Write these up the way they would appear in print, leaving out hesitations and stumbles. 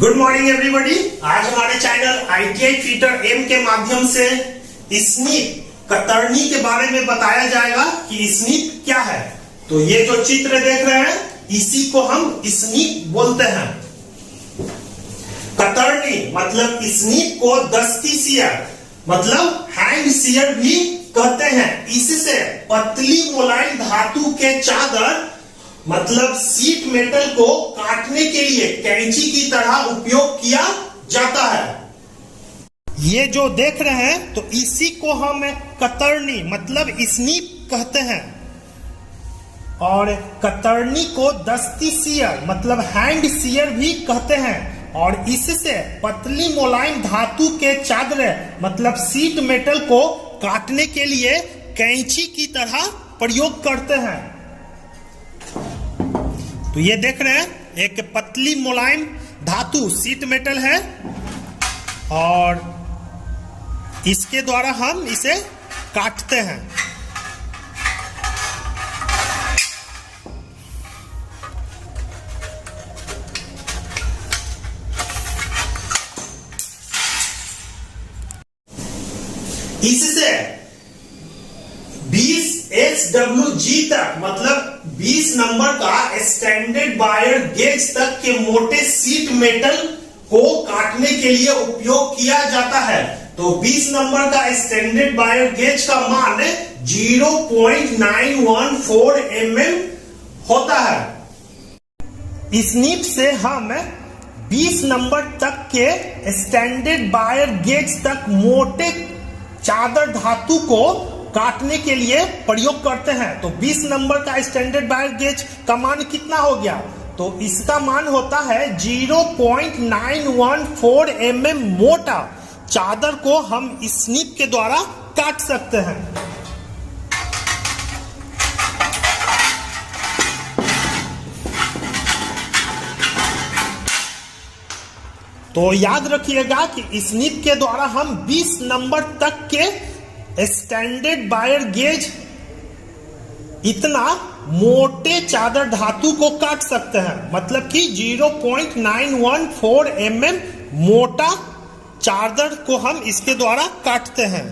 Good morning everybody. आज हमारे channel ITI fitter M के माध्यम से स्नीप कतरनी के बारे में बताया जाएगा कि स्नीप क्या है। तो ये जो चित्र देख रहे हैं इसी को हम स्नीप बोलते हैं। कतरनी मतलब स्नीप को दस्ती सियर मतलब हैंड सियर भी कहते हैं। इससे पतली मोलायम धातु के चादर मतलब सीट मेटल को काटने के लिए कैंची की तरह उपयोग किया जाता है। ये जो देख रहे हैं तो इसी को हम कतरनी मतलब स्नीप कहते हैं। और कतरनी को दस्ती सियर मतलब हैंड सियर भी कहते हैं। और इससे पतली मोलायम धातु के चादर मतलब सीट मेटल को काटने के लिए कैंची की तरह प्रयोग करते हैं। तो ये देख रहे हैं एक पतली मुलायम धातु सीट मेटल है और इसके द्वारा हम इसे काटते हैं। इससे 20 SWG तक मतलब 20 नंबर का स्टैंडर्ड वायर गेज तक के मोटे सीट मेटल को काटने के लिए उपयोग किया जाता है। तो 20 नंबर का स्टैंडर्ड वायर गेज का मान 0.914 mm होता है। स्नीप से हम 20 नंबर तक के स्टैंडर्ड वायर गेज तक मोटे चादर धातु को काटने के लिए प्रयोग करते हैं। तो 20 नंबर का स्टैंडर्ड वायर गेज का मान कितना हो गया? तो इसका मान होता है 0.914 mm मोटा चादर को हम स्नीप के द्वारा काट सकते हैं। तो याद रखिएगा कि स्नीप के द्वारा हम 20 नंबर तक के स्टैंडर्ड वायर गेज इतना मोटे चादर धातु को काट सकते हैं। मतलब कि 0.914 mm मोटा चादर को हम इसके द्वारा काटते हैं।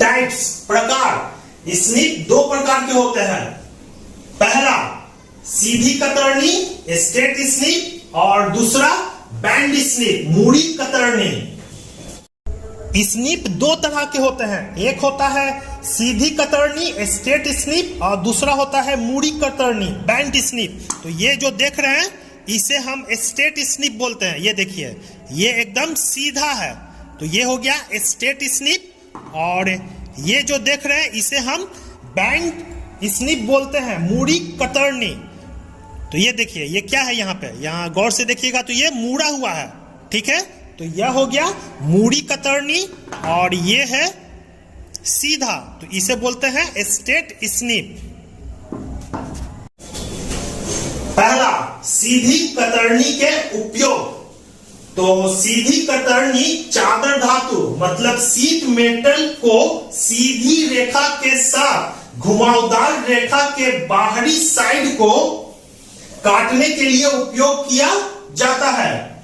टाइप्स प्रकार स्नीप दो प्रकार के होते हैं। पहला सीधी कतरनी स्ट्रेट स्नीप और दूसरा बैंड स्नीप मूड़ी कतरनी। स्नीप दो तरह के होते हैं। एक होता है सीधी कतरनी स्ट्रेट स्नीप और दूसरा होता है मूड़ी कतरनी बैंड स्नीप। तो ये जो देख रहे हैं इसे हम स्ट्रेट स्नीप बोलते हैं। ये देखिए ये एकदम सीधा है तो ये हो गया स्ट्रेट स्नीप। और ये जो देख रहे हैं इसे हम बैंड स्नीप बोलते हैं मूड़ी कतरनी। तो ये देखिए ये क्या है यहाँ पे, यहाँ गौर से देखिएगा तो ये मुड़ा हुआ है। ठीक है, तो यह हो गया मूड़ी कतरनी और ये है सीधा, तो इसे बोलते हैं स्ट्रेट स्नीप। पहला सीधी कतरनी के उपयोग। तो सीधी कतरनी चादर धातु मतलब सीट मेटल को सीधी रेखा के साथ घुमावदार रेखा के बाहरी साइड को काटने के लिए उपयोग किया जाता है।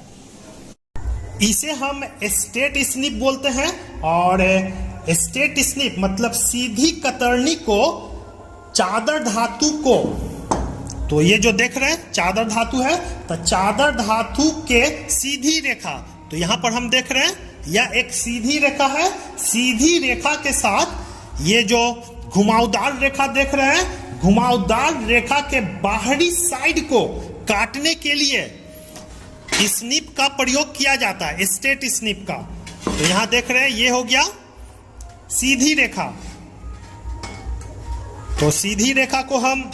इसे हम स्ट्रेट स्नीप बोलते हैं। और स्ट्रेट स्नीप मतलब सीधी कतरनी को चादर धातु को, तो ये जो देख रहे हैं चादर धातु है तो चादर धातु के सीधी रेखा, तो यहां पर हम देख रहे हैं यह एक सीधी रेखा है। सीधी रेखा के साथ ये जो घुमावदार रेखा देख रहे हैं घुमावदार रेखा के बाहरी साइड को काटने के लिए स्नीप का प्रयोग किया जाता है, स्ट्रेट स्नीप का। तो यहां देख रहे हैं ये हो गया सीधी रेखा। तो सीधी रेखा को हम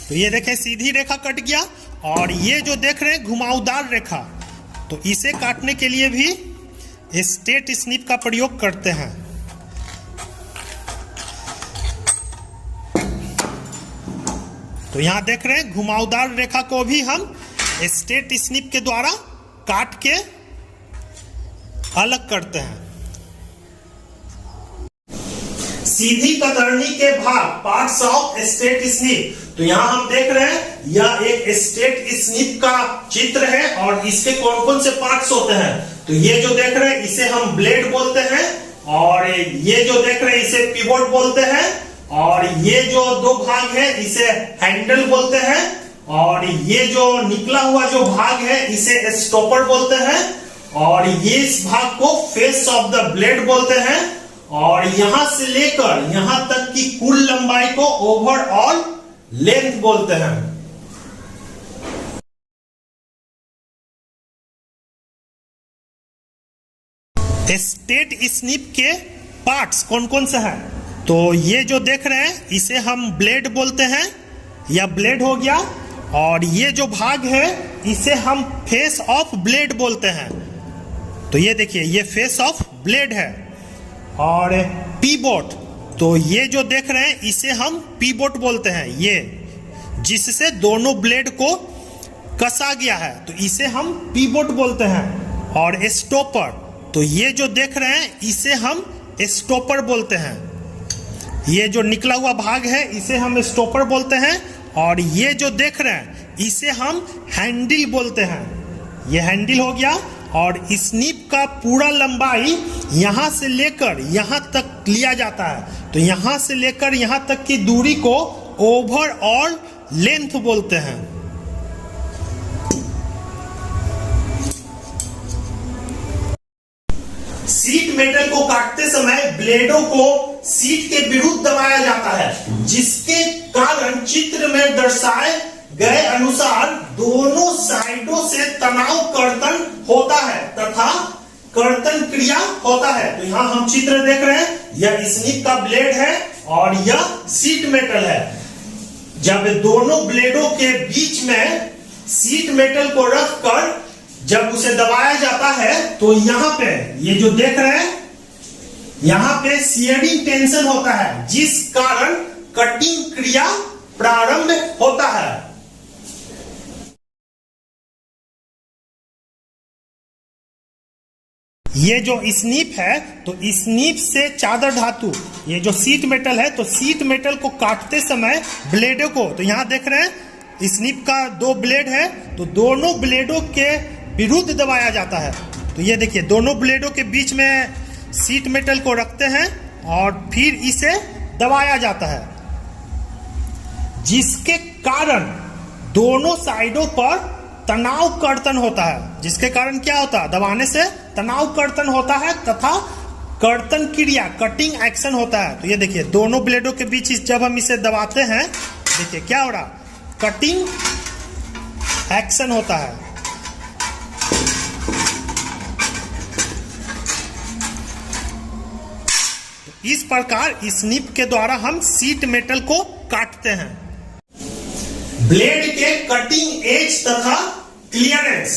तो ये देखें सीधी रेखा कट गया। और ये जो देख रहे हैं घुमावदार रेखा, तो इसे काटने के लिए भी स्टेट स्निप का प्रयोग करते हैं। तो यहां देख रहे हैं घुमावदार रेखा को भी हम स्टेट स्निप के द्वारा काट के अलग करते हैं। सीधी कतरनी के भाग पार्ट्स ऑफ स्टेट स्निप। तो यहां हम देख रहे हैं यह एक स्टेट स्निप का चित्र है और इसके कौन कौन से पार्ट्स होते हैं। तो ये जो देख रहे हैं इसे हम ब्लेड बोलते हैं, और ये जो देख रहे हैं इसे पिवोट बोलते हैं, और ये जो दो भाग है इसे हैंडल बोलते हैं, और ये जो निकला हुआ जो भाग है इसे स्टॉपर बोलते हैं, और ये इस भाग को फेस ऑफ द ब्लेड बोलते हैं, और यहां से लेकर यहां तक की कुल लंबाई को ओवरऑल लेंथ बोलते हैं। स्टेट स्निप के पार्ट्स कौन कौन से हैं। तो ये जो देख रहे हैं इसे हम ब्लेड बोलते हैं, या ब्लेड हो गया, और ये जो भाग है इसे हम फेस ऑफ ब्लेड बोलते हैं। तो ये देखिए ये फेस ऑफ ब्लेड है। और पीवोट, तो ये जो देख रहे हैं इसे हम पीवोट बोलते हैं, ये जिससे दोनों ब्लेड को कसा गया है तो इसे हम पीवोट बोलते हैं। और स्टॉपर, तो ये जो देख रहे हैं इसे हम स्टॉपर बोलते हैं, ये जो निकला हुआ भाग है इसे हम स्टॉपर बोलते हैं, और ये जो देख रहे हैं इसे हम हैंडल बोलते हैं, ये हैंडल हो गया। और स्निप का पूरा लंबाई यहां से लेकर यहां तक लिया जाता है, तो यहां से लेकर यहां तक की दूरी को ओवरऑल लेंथ बोलते हैं। सीट मेटल को काटते समय ब्लेडों को सीट के विरुद्ध दबाया जाता है, जिसके कारण चित्र में दर्शाए गए अनुसार दोनों साइडों से तनाव कर्तन होता है तथा कर्तन क्रिया होता है। तो यहां हम चित्र देख रहे हैं, यह स्निप का ब्लेड है और यह सीट मेटल है। जब दोनों ब्लेडों के बीच में सीट मेटल को रखकर जब उसे दबाया जाता है तो यहां पे ये जो देख रहे हैं यहां पे शियरिंग टेंशन होता है, जिस कारण कटिंग क्रिया प्रारंभ होता है। ये जो स्निप है तो स्निप से चादर धातु, ये जो सीट मेटल है तो सीट मेटल को काटते समय ब्लेडों को, तो यहां देख रहे हैं स्निप का दो ब्लेड है तो दोनों ब्लेडों के विरुद्ध दबाया जाता है। तो ये देखिए दोनों ब्लेडों के बीच में सीट मेटल को रखते हैं और फिर इसे दबाया जाता है, जिसके कारण दोनों साइडों पर तनाव कर्तन होता है। जिसके कारण क्या होता है, दबाने से तनाव कर्तन होता है तथा कर्तन क्रिया कटिंग एक्शन होता है। तो ये देखिए दोनों ब्लेडों के बीच जब हम इसे दबाते हैं देखिए क्या हो रहा, कटिंग एक्शन होता है। तो इस प्रकार स्निप के द्वारा हम सीट मेटल को काटते हैं। ब्लेड के कटिंग एज तथा क्लियरेंस,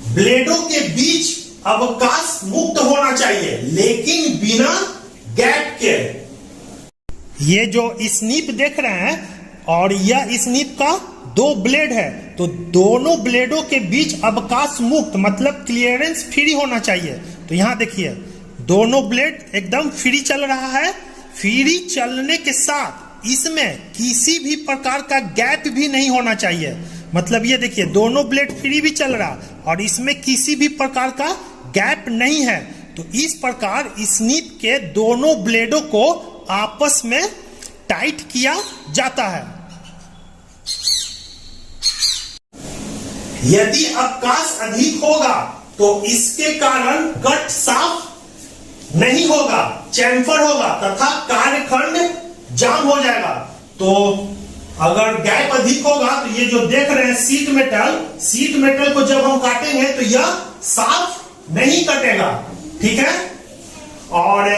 ब्लेडों के बीच अवकाश मुक्त होना चाहिए लेकिन बिना गैप के। ये जो स्निप देख रहे हैं और यह स्निप का दो ब्लेड है तो दोनों ब्लेडों के बीच अवकाश मुक्त मतलब क्लियरेंस फ्री होना चाहिए। तो यहां देखिए दोनों ब्लेड एकदम फ्री चल रहा है। फ्री चलने के साथ इसमें किसी भी प्रकार का गैप भी नहीं होना चाहिए। मतलब ये देखिए दोनों ब्लेड फ्री भी चल रहा और इसमें किसी भी प्रकार का गैप नहीं है। तो इस प्रकार स्निप के दोनों ब्लेडों को आपस में टाइट किया जाता है। यदि अवकाश अधिक होगा तो इसके कारण कट साफ नहीं होगा, चैम्फर होगा तथा कार्यखंड जाम हो जाएगा। तो अगर गैप अधिक होगा तो ये जो देख रहे हैं सीट मेटल को जब हम काटेंगे तो यह साफ नहीं कटेगा, ठीक है। और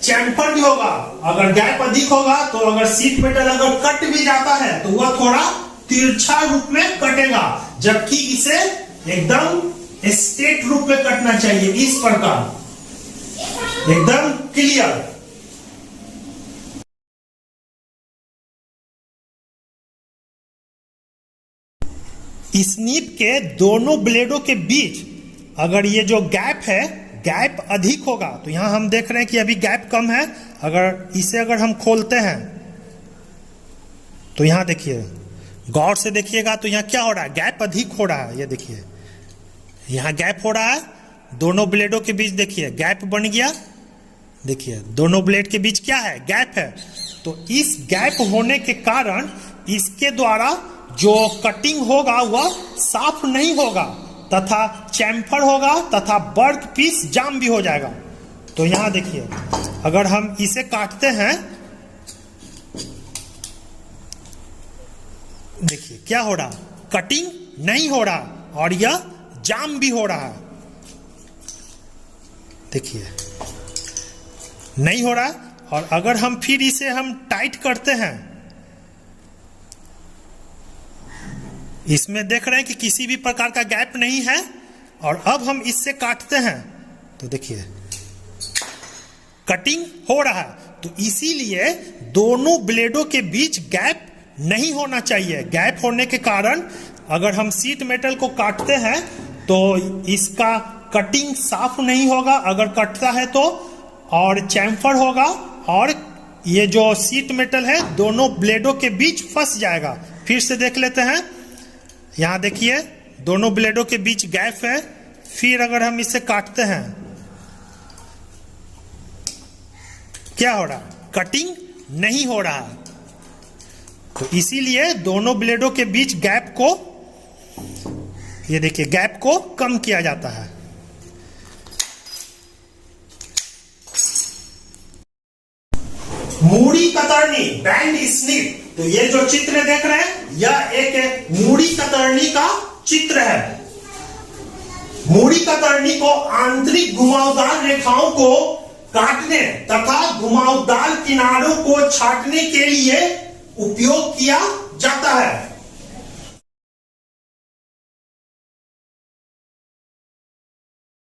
चैम्फर भी होगा, अगर गैप अधिक होगा तो अगर सीट मेटल अगर कट भी जाता है तो वह थोड़ा तिरछा रूप में कटेगा, जबकि इसे एकदम स्ट्रेट रूप में कटना चाहिए, इस प्रकार एकदम क्लियर। स्नीप के दोनों ब्लेडों के बीच अगर ये जो गैप है, गैप अधिक होगा, तो यहां हम देख रहे हैं कि अभी गैप कम है। अगर हम खोलते हैं तो यहां देखिए, गौर से देखिएगा तो यहां क्या हो रहा है, गैप अधिक हो रहा है। ये देखिए यहां गैप हो रहा है, दोनों ब्लेडों के बीच देखिए गैप बन गया। देखिए दोनों ब्लेड के बीच क्या है, गैप है। तो इस गैप होने के कारण इसके द्वारा जो कटिंग होगा वह साफ नहीं होगा तथा चैम्फर होगा तथा वर्क पीस जाम भी हो जाएगा। तो यहां देखिए अगर हम इसे काटते हैं, देखिए क्या हो रहा, कटिंग नहीं हो रहा और यह जाम भी हो रहा है। देखिए नहीं हो रहा। और अगर हम फिर इसे हम टाइट करते हैं, इसमें देख रहे हैं कि किसी भी प्रकार का गैप नहीं है। और अब हम इससे काटते हैं तो देखिए कटिंग हो रहा है। तो इसीलिए दोनों ब्लेडों के बीच गैप नहीं होना चाहिए। गैप होने के कारण अगर हम शीट मेटल को काटते हैं तो इसका कटिंग साफ नहीं होगा, अगर कटता है तो, और चैम्फर होगा और ये जो शीट मेटल है दोनों ब्लेडों के बीच फंस जाएगा। फिर से देख लेते हैं, यहां देखिए दोनों ब्लेडों के बीच गैप है। फिर अगर हम इसे काटते हैं, क्या हो रहा, कटिंग नहीं हो रहा। तो इसीलिए दोनों ब्लेडों के बीच गैप को, ये देखिए गैप को कम किया जाता है। मूड़ी कतरनी, बैंड स्निप। तो ये जो चित्र देख रहे हैं यह एक मूड़ी कतरनी का चित्र है। मूड़ी कतरनी को आंतरिक घुमावदार रेखाओं को काटने तथा घुमावदार किनारों को छाटने के लिए उपयोग किया जाता है।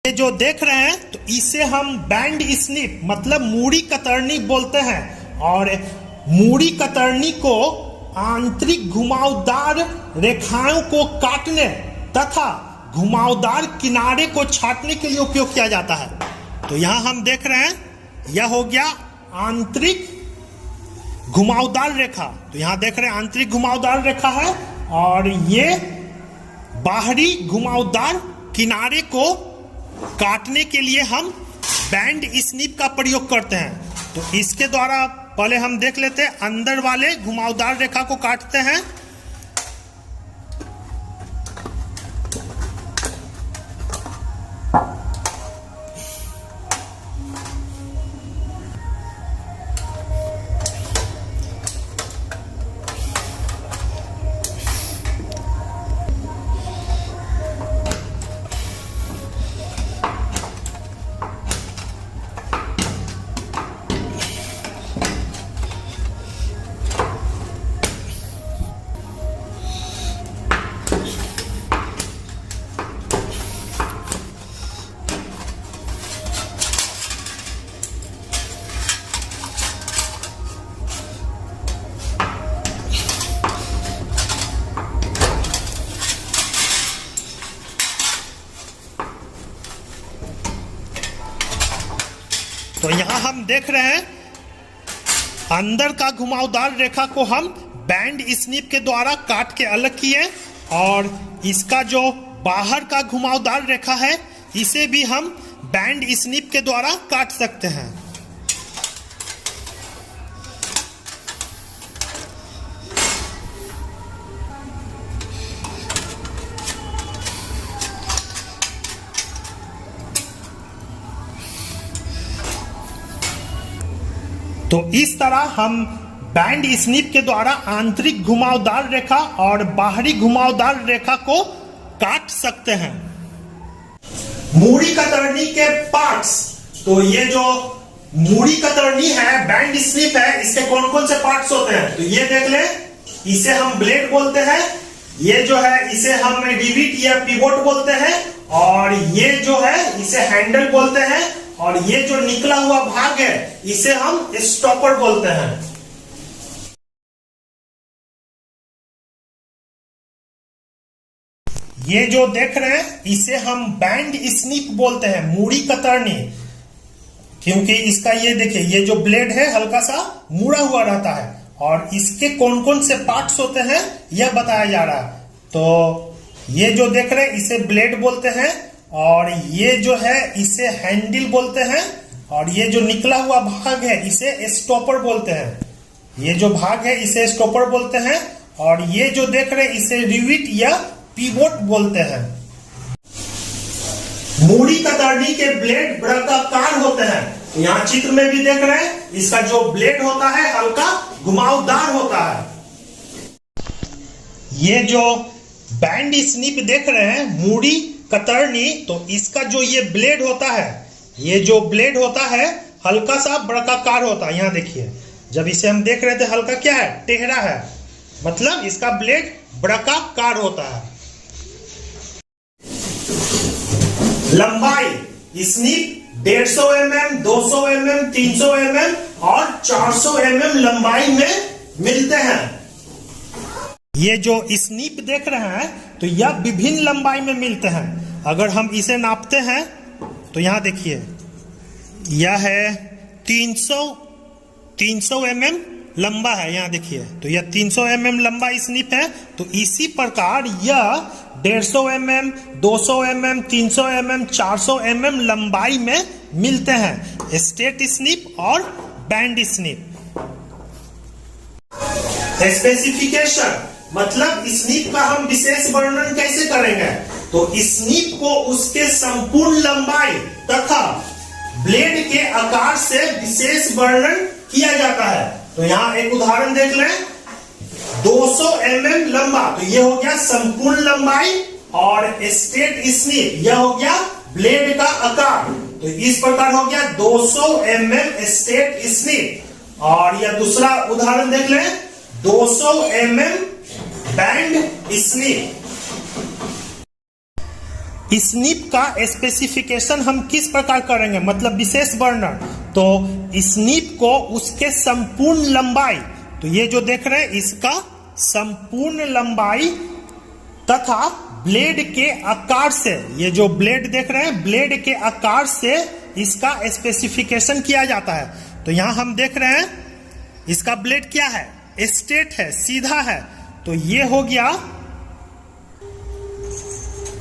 ये जो देख रहे हैं तो इसे हम बैंड स्निप मतलब मूड़ी कतरनी बोलते हैं। और मूड़ी कतरनी को आंतरिक घुमावदार रेखाओं को काटने तथा घुमावदार किनारे को छाटने के लिए उपयोग किया जाता है। तो यहां हम देख रहे हैं यह हो गया आंतरिक घुमावदार रेखा। तो यहां देख रहे हैं आंतरिक घुमावदार रेखा है और ये बाहरी घुमावदार किनारे को काटने के लिए हम बैंड स्निप का प्रयोग करते हैं। तो इसके द्वारा पहले हम देख लेते हैं, अंदर वाले घुमावदार रेखा को काटते हैं। तो यहां हम देख रहे हैं अंदर का घुमावदार रेखा को हम बैंड स्निप के द्वारा काट के अलग किए और इसका जो बाहर का घुमावदार रेखा है इसे भी हम बैंड स्निप के द्वारा काट सकते हैं। तो इस तरह हम बैंड स्निप के द्वारा आंतरिक घुमावदार रेखा और बाहरी घुमावदार रेखा को काट सकते हैं। मूड़ी कतरनी के पार्ट्स। तो ये जो मूड़ी कतरनी है, बैंड स्निप है, इसके कौन कौन से पार्ट्स होते हैं? तो ये देख ले, इसे हम ब्लेड बोलते हैं, ये जो है इसे हम रिविट या पिवोट बोलते हैं, और ये जो है इसे हैंडल बोलते हैं, और ये जो निकला हुआ भाग है इसे हम स्टॉपर बोलते हैं। ये जो देख रहे हैं इसे हम बैंड स्निप बोलते हैं, मूड़ी कतरनी, क्योंकि इसका ये देखिए ये जो ब्लेड है हल्का सा मुड़ा हुआ रहता है, और इसके कौन कौन से पार्ट्स होते हैं यह बताया जा रहा है। तो ये जो देख रहे हैं इसे ब्लेड बोलते हैं, और ये जो है इसे हैंडल बोलते हैं, और ये जो निकला हुआ भाग है इसे स्टॉपर बोलते हैं। ये जो भाग है इसे स्टॉपर बोलते हैं, और ये जो देख रहे हैं इसे रिविट या पिवोट बोलते हैं। मूड़ी कतरनी के ब्लेड वृत्ताकार होते हैं। यहाँ चित्र में भी देख रहे हैं इसका जो ब्लेड होता है हल्का घुमावदार होता है। ये जो बैंड स्निप देख रहे हैं मूड़ी कतरनी, तो इसका जो ये ब्लेड होता है, ये जो ब्लेड होता है हल्का सा वृत्ताकार होता है। यहाँ देखिए जब इसे हम देख रहे थे हल्का क्या है, टेढ़ा है, मतलब इसका ब्लेड वृत्ताकार होता है। लंबाई स्निप 150 mm, 200 mm, 300 mm और 400 mm लंबाई में मिलते हैं। ये जो स्निप देख रहे हैं तो यह विभिन्न लंबाई में मिलते हैं। अगर हम इसे नापते हैं तो यहां देखिए यह है 300 mm लंबा है, यहां देखिए तो यह 300 mm लंबा स्निप है। तो इसी प्रकार यह 150 mm, 200 mm, 300 mm, 400 mm लंबाई में मिलते हैं, स्ट्रेट स्निप और बैंड स्निप। स्पेसिफिकेशन मतलब स्निप का हम विशेष वर्णन कैसे करेंगे, तो स्निप को उसके संपूर्ण लंबाई तथा ब्लेड के आकार से विशेष वर्णन किया जाता है। तो यहाँ एक उदाहरण देख लें, 200 mm लंबा, तो ये हो गया संपूर्ण लंबाई, और स्ट्रेट स्निप यह हो गया ब्लेड का आकार। तो इस प्रकार हो गया 200 mm स्ट्रेट स्निप। और यह दूसरा उदाहरण देख लें, 200 mm बैंड स्निप। स्निप का स्पेसिफिकेशन हम किस प्रकार करेंगे, मतलब विशेष वर्णन, तो स्निप को उसके संपूर्ण लंबाई, तो ये जो देख रहे हैं इसका संपूर्ण लंबाई तथा ब्लेड के आकार से, ये जो ब्लेड देख रहे हैं ब्लेड के आकार से इसका स्पेसिफिकेशन किया जाता है। तो यहां हम देख रहे हैं इसका ब्लेड क्या है, स्ट्रेट है, सीधा है, तो ये हो गया।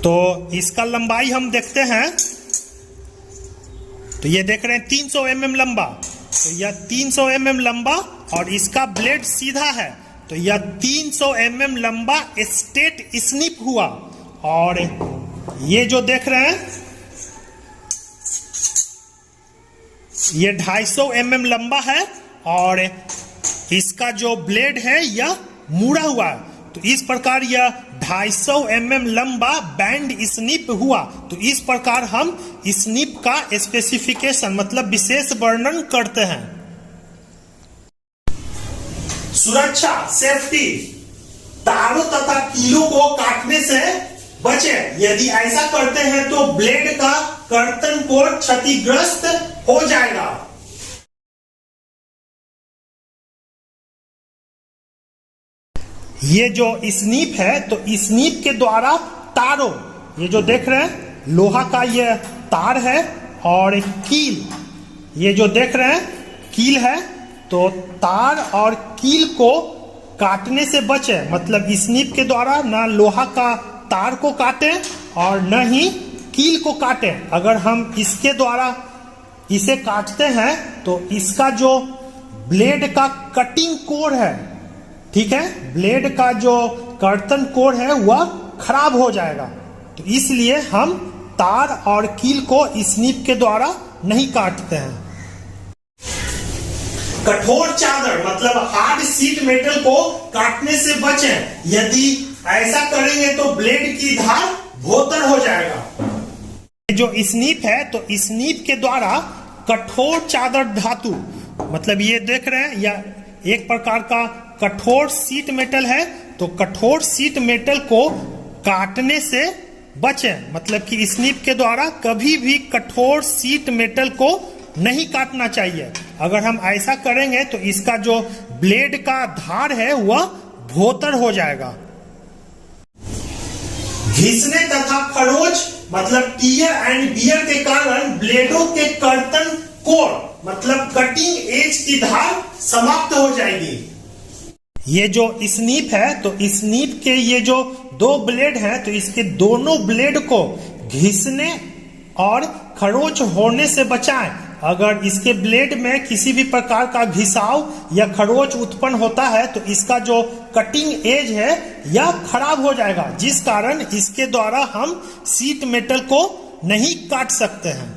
तो इसका लंबाई हम देखते हैं, तो ये देख रहे हैं 300 mm लंबा, तो यह 300 mm लंबा, और इसका ब्लेड सीधा है, तो यह 300 mm लंबा स्ट्रेट स्निप हुआ। और ये जो देख रहे हैं ये 250 mm लंबा है, और इसका जो ब्लेड है यह मुड़ा हुआ है। तो इस प्रकार यह 250 mm लंबा बैंड स्निप हुआ। तो इस प्रकार हम स्निप का स्पेसिफिकेशन मतलब विशेष वर्णन करते हैं। सुरक्षा सेफ्टी, तारों तथा कीलों को काटने से बचें। यदि ऐसा करते हैं तो ब्लेड का कर्तन कोण क्षतिग्रस्त हो जाएगा। ये जो स्निप है, तो स्निप के द्वारा तारों, ये जो देख रहे हैं लोहा का ये तार है, और कील, ये जो देख रहे हैं कील है, तो तार और कील को काटने से बचे, मतलब स्निप के द्वारा ना लोहा का तार को काटे और न ही कील को काटे। अगर हम इसके द्वारा इसे काटते हैं तो इसका जो ब्लेड का कटिंग कोर है, ठीक है, ब्लेड का जो कर्तन कोर है वह खराब हो जाएगा। तो इसलिए हम तार और कील को स्निप के द्वारा नहीं काटते हैं। कठोर चादर मतलब हार्ड शीट मेटल को काटने से बचें। यदि ऐसा करेंगे तो ब्लेड की धार भोतर हो जाएगा। जो स्निप है, तो स्निप के द्वारा कठोर चादर धातु, मतलब ये देख रहे हैं या एक प्रकार का कठोर शीट मेटल है, तो कठोर शीट मेटल को काटने से बचें, मतलब कि स्निप के द्वारा कभी भी कठोर शीट मेटल को नहीं काटना चाहिए। अगर हम ऐसा करेंगे तो इसका जो ब्लेड का धार है वह भोतर हो जाएगा। घिसने तथा खरोच मतलब टीयर एंड बियर के कारण ब्लेडों के कर्तन कोण मतलब कटिंग एज की धार समाप्त हो जाएगी। ये जो स्नीप है तो स्नीप के ये जो दो ब्लेड हैं तो इसके दोनों ब्लेड को घिसने और खरोच होने से बचाएं। अगर इसके ब्लेड में किसी भी प्रकार का घिसाव या खरोच उत्पन्न होता है तो इसका जो कटिंग एज है यह खराब हो जाएगा, जिस कारण इसके द्वारा हम शीट मेटल को नहीं काट सकते हैं।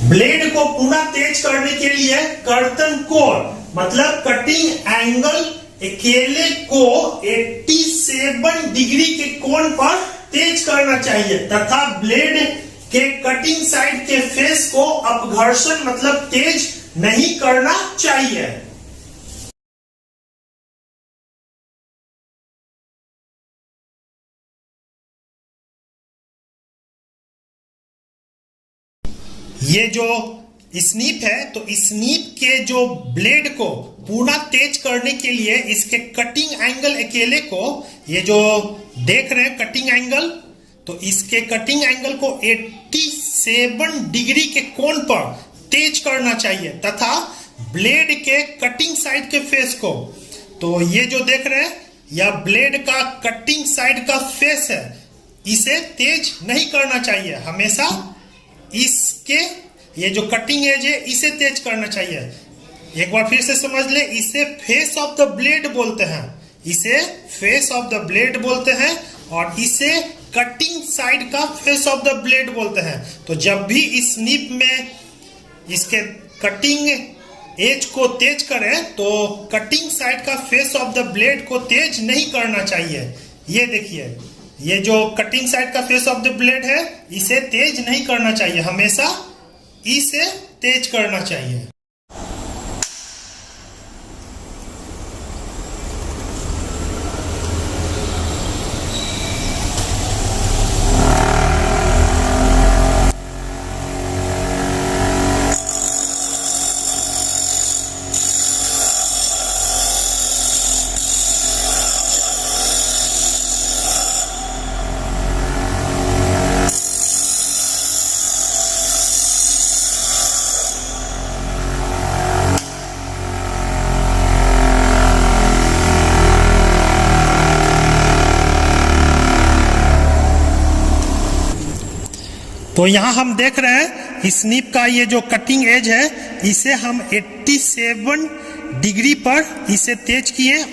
ब्लेड को पुनः तेज करने के लिए कर्तन कोण मतलब कटिंग एंगल अकेले को 87 डिग्री के कोण पर तेज करना चाहिए तथा ब्लेड के कटिंग साइड के फेस को अपघर्षण मतलब तेज नहीं करना चाहिए। ये जो स्नीप है तो स्नीप के जो ब्लेड को पूरा तेज करने के लिए इसके कटिंग एंगल अकेले को, ये जो देख रहे हैं कटिंग एंगल, तो इसके कटिंग एंगल को 87 डिग्री के कोण पर तेज करना चाहिए तथा ब्लेड के कटिंग साइड के फेस को, तो ये जो देख रहे हैं यह ब्लेड का कटिंग साइड का फेस है, इसे तेज नहीं करना चाहिए। हमेशा इसके ये जो कटिंग एज है इसे तेज करना चाहिए। एक बार फिर से समझ ले, इसे फेस ऑफ द ब्लेड बोलते हैं, इसे फेस ऑफ द ब्लेड बोलते हैं और इसे कटिंग साइड का फेस ऑफ द ब्लेड बोलते हैं। तो जब भी इस स्निप में इसके कटिंग एज को तेज करें तो कटिंग साइड का फेस ऑफ द ब्लेड को तेज नहीं करना चाहिए। ये देखिए, ये जो कटिंग साइड का फेस ऑफ द ब्लेड है इसे तेज नहीं करना चाहिए, हमेशा इसे तेज करना चाहिए। तो यहां हम देख रहे हैं स्निप का ये जो कटिंग एज है इसे हम 87 डिग्री पर इसे तेज किए